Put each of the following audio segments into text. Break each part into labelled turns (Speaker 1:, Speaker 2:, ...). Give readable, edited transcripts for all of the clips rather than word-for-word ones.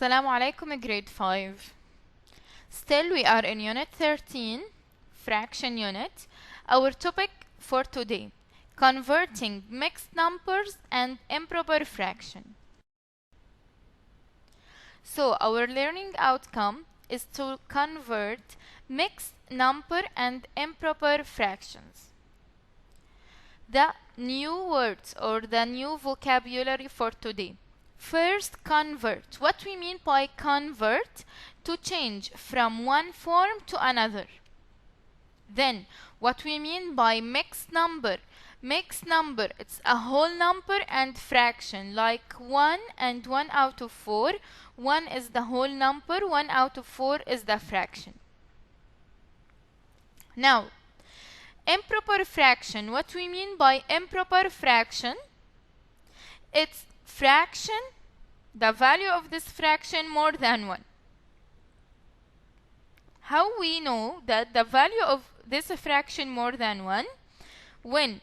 Speaker 1: Assalamu alaikum grade 5. Still we are in unit 13, fraction unit. Our topic for today, converting mixed numbers and improper fraction. So our learning outcome is to convert mixed number and improper fractions. The new words or the new vocabulary for today. First, convert. What we mean by convert? To change from one form to another. Then, what we mean by mixed number? Mixed number, it's a whole number and fraction, like 1 and 1 out of 4. 1 is the whole number, 1 out of 4 is the fraction. Now, improper fraction. What we mean by improper fraction? It's fraction, the value of this fraction more than 1. How we know that the value of this fraction more than 1? When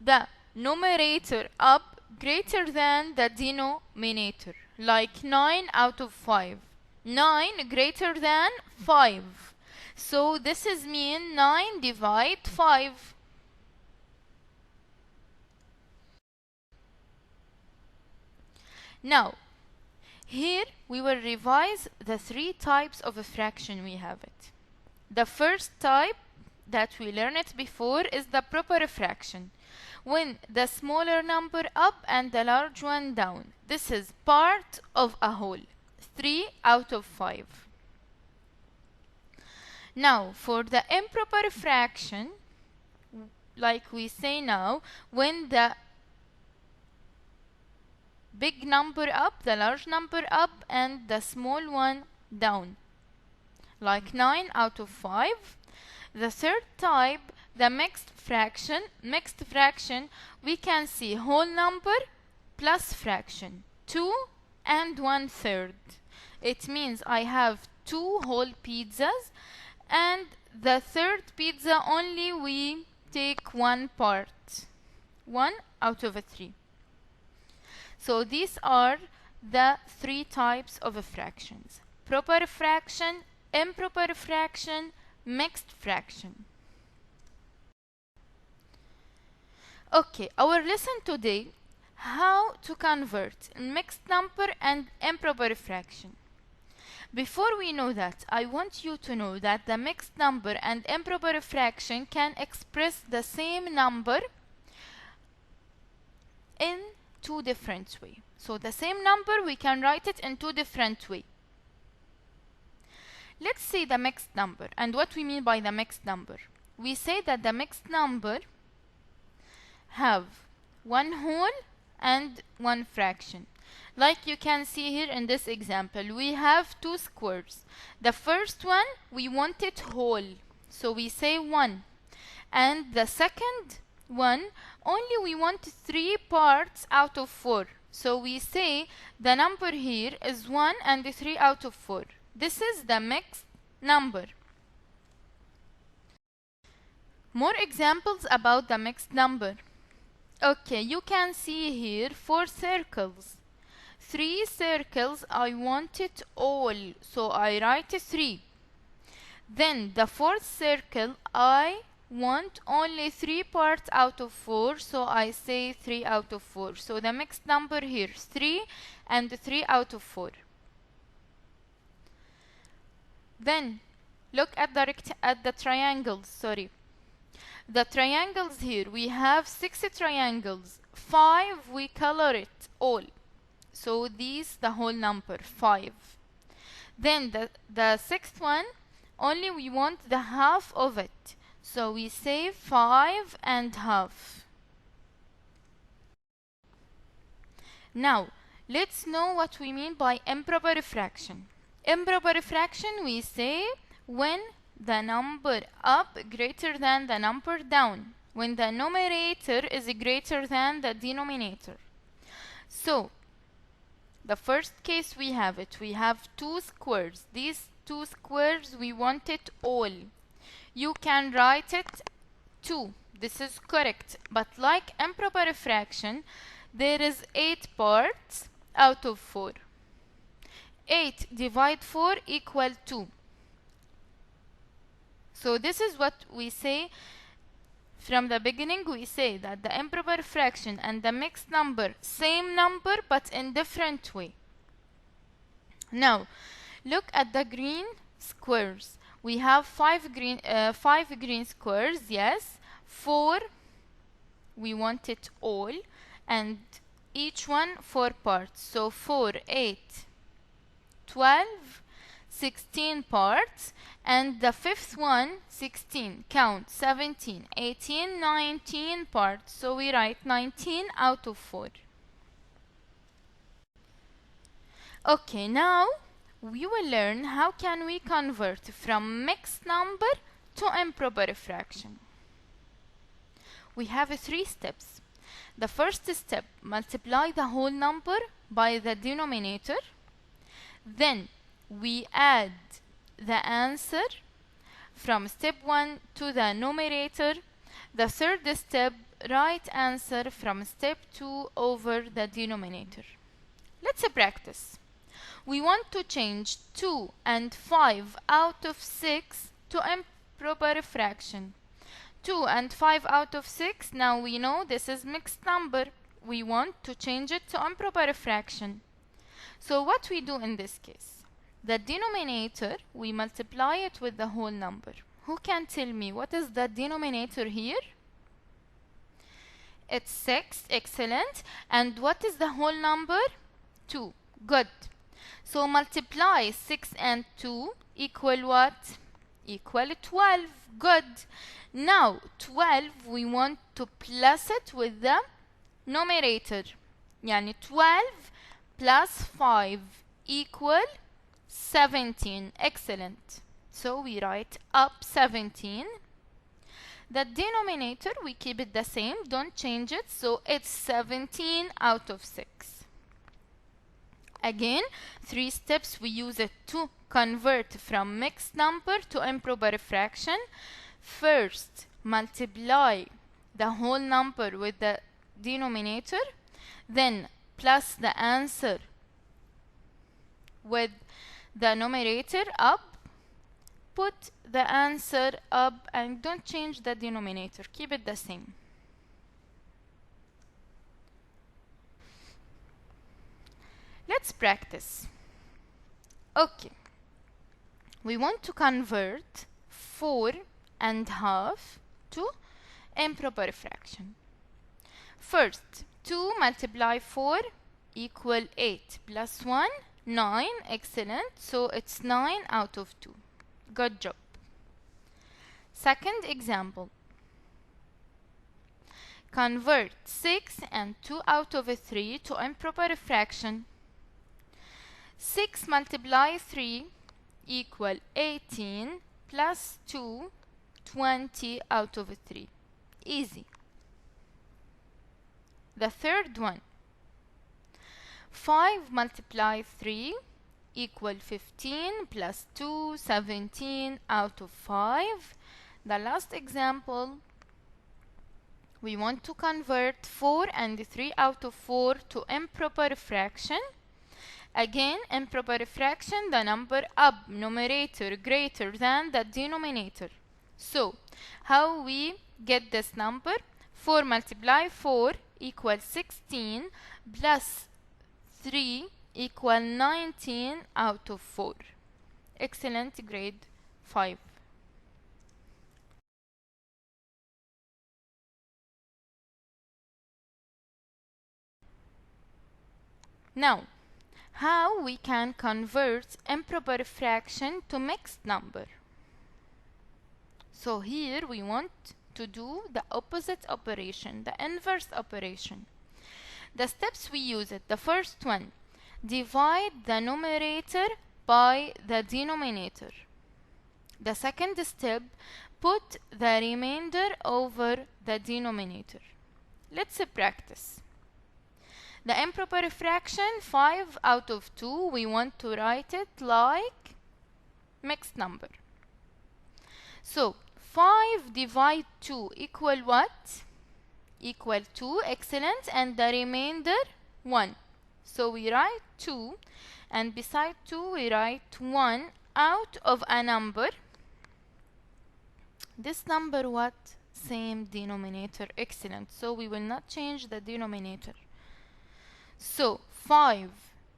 Speaker 1: the numerator up greater than the denominator, like 9 out of 5. 9 greater than 5. So this is mean 9 divide 5. Now, here we will revise the 3 types of a fraction we have it. The first type that we learned it before is the proper fraction. When the smaller number up and the large one down. This is part of a whole. 3 out of 5. Now, for the improper fraction, like we say now, when the big number up, the large number up, and the small one down, like 9 out of 5. The third type, the mixed fraction. Mixed fraction, we can see whole number plus fraction, 2 and 1/3. It means I have 2 whole pizzas, and the third pizza only we take 1 part, 1 out of 3. So these are the 3 types of fractions: proper fraction, improper fraction, mixed fraction. Okay, our lesson today, how to convert mixed number and improper fraction. Before we know that, I want you to know that the mixed number and improper fraction can express the same number in 2 different ways. So the same number, we can write it in 2 different ways. Let's see the mixed number. And what we mean by the mixed number? We say that the mixed number have 1 whole and 1 fraction. Like you can see here in this example, we have 2 squares. The first one, we want it whole, so we say 1. And the second one, only we want 3 parts out of 4. So we say the number here is 1 and 3 out of 4. This is the mixed number. More examples about the mixed number. Okay, you can see here 4 circles. 3 circles, I want it all, so I write 3. Then the 4th circle, I want only 3 parts out of 4, so I say 3 out of 4. So the mixed number here is 3 and 3 out of 4. Then look at the triangles. The triangles here, we have 6 triangles. 5 we color it all. So these the whole number 5. Then the 6th one, only we want the half of it. So we say 5 and half. Now, let's know what we mean by improper fraction. Improper fraction, we say when the number up greater than the number down, when the numerator is greater than the denominator. So, the first case we have it. We have 2 squares. These 2 squares, we want it all. You can write it 2. This is correct. But like improper fraction, there is 8 parts out of 4. 8 divide 4 equal 2. So this is what we say from the beginning. We say that the improper fraction and the mixed number, same number but in different way. Now look at the green squares. We have five green squares. Yes, 4 we want it all, and each one 4 parts. So 4, 8, 12, 16 parts, and the fifth one 16. Count 17, 18, 19 parts. So we write 19 out of 4. Okay, now we will learn how can we convert from mixed number to improper fraction. We have 3 steps. The first step, multiply the whole number by the denominator. Then we add the answer from step 1 to the numerator. The third step, write answer from step 2 over the denominator. Let's practice. We want to change 2 and 5 out of 6 to improper fraction. 2 and 5 out of 6, now we know this is mixed number. We want to change it to improper fraction. So what we do in this case? The denominator, we multiply it with the whole number. Who can tell me what is the denominator here? It's 6, excellent. And what is the whole number? 2, good. So multiply 6 and 2 equal what? Equal 12, good. Now 12 we want to plus it with the numerator. يعني 12 plus 5 equal 17, excellent. So we write up 17. The denominator we keep it the same, don't change it, so it's 17 out of 6. Again, 3 steps we use it to convert from mixed number to improper fraction. First, multiply the whole number with the denominator, then plus the answer with the numerator up, put the answer up, and don't change the denominator, keep it the same. Let's practice. Okay, we want to convert 4.5 to improper fraction. First, 2 multiply 4 equal 8 plus 1, 9, excellent. So it's 9 out of 2. Good job. Second example. Convert 6 and 2 out of 3 to improper fraction. 6 multiply 3 equal 18 plus 2, 20 out of 3. Easy. The third one. 5 multiply 3 equal 15 plus 2, 17 out of 5. The last example. We want to convert 4 and 3 out of 4 to improper fraction. Again, improper fraction, the number up, numerator greater than the denominator. So, how we get this number? 4 multiply 4 equals 16 plus 3 equal 19 out of 4. Excellent, grade 5. Now, how we can convert improper fraction to mixed number? So here we want to do the opposite operation, the inverse operation. The steps we use it. The first one, divide the numerator by the denominator. The second step, put the remainder over the denominator. Let's practice. The improper fraction 5 out of 2, we want to write it like mixed number. So 5 divide 2 equal what? Equal 2, excellent, and the remainder 1. So we write 2, and beside 2 we write 1 out of a number. This number what? Same denominator. Excellent. So we will not change the denominator. So 5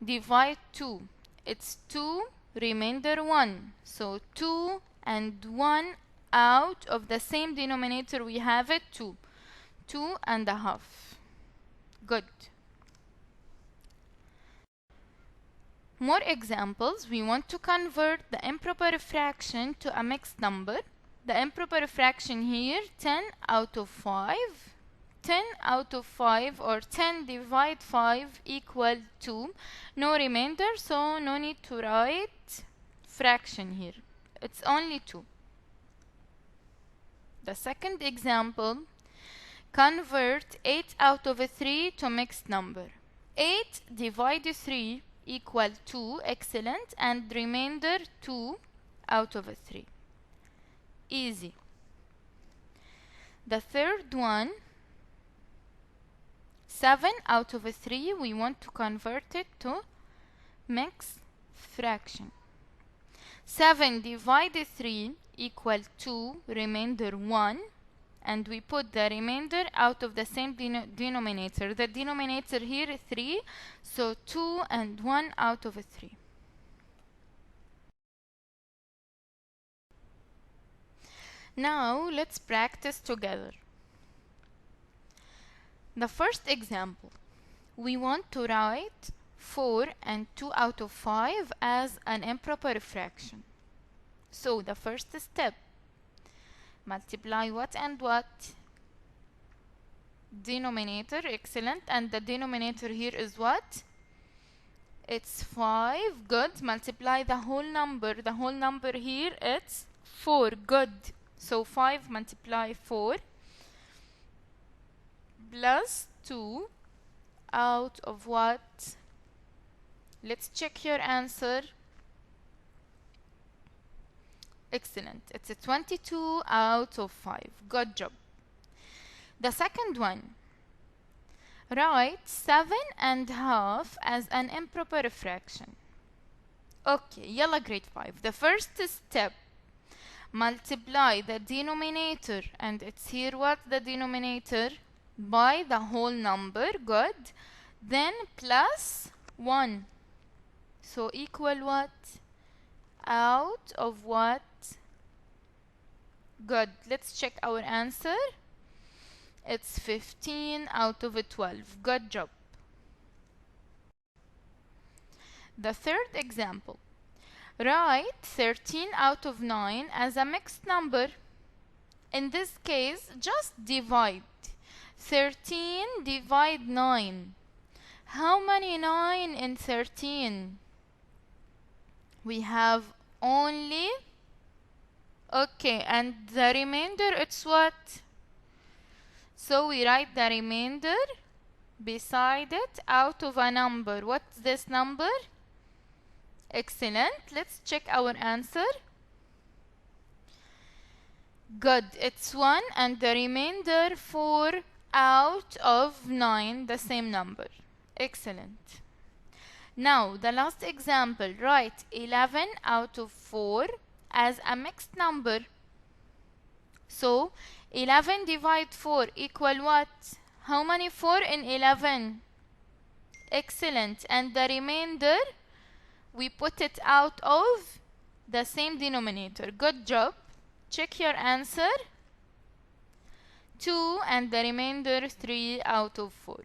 Speaker 1: divide 2. It's 2 remainder 1. So 2 and 1 out of the same denominator we have it 2. 2.5. Good. More examples. We want to convert the improper fraction to a mixed number. The improper fraction here 10 out of 5. 10 out of 5 or 10 divide 5 equal 2. No remainder, so no need to write fraction here. It's only 2. The second example, convert 8 out of 3 to mixed number. 8 divide 3 equal 2, excellent, and remainder 2 out of 3. Easy. The third one, 7 out of 3, we want to convert it to mixed fraction. 7 divide 3 equal 2, remainder 1, and we put the remainder out of the same denominator. The denominator here is 3, so 2 and 1 out of 3. Now let's practice together. The first example, we want to write 4 and 2 out of 5 as an improper fraction. So the first step, multiply what and what? Denominator, excellent, and the denominator here is what? It's 5, good. Multiply the whole number. The whole number here it's 4, good. So 5 multiply 4 plus 2 out of what? Let's check your answer. Excellent. It's a 22 out of 5. Good job. The second one, write 7.5 as an improper fraction. Okay, yalla grade 5. The first step, multiply the denominator, and it's here what the denominator, by the whole number, good. Then plus 1. So equal what? Out of what? Good. Let's check our answer. It's 15 out of 12. Good job. The third example, write 13 out of 9 as a mixed number. In this case, just divide. 13 divide 9. How many 9 in 13? We have only, okay, and the remainder it's what? So we write the remainder beside it out of a number. What's this number? Excellent. Let's check our answer. Good. It's 1 and the remainder 4 out of 9, the same number. Excellent. Now the last example, write 11 out of 4 as a mixed number. So 11 divide 4 equal what? How many 4 in 11? Excellent. And the remainder, we put it out of the same denominator. Good job. Check your answer. 2 and the remainder 3 out of 4.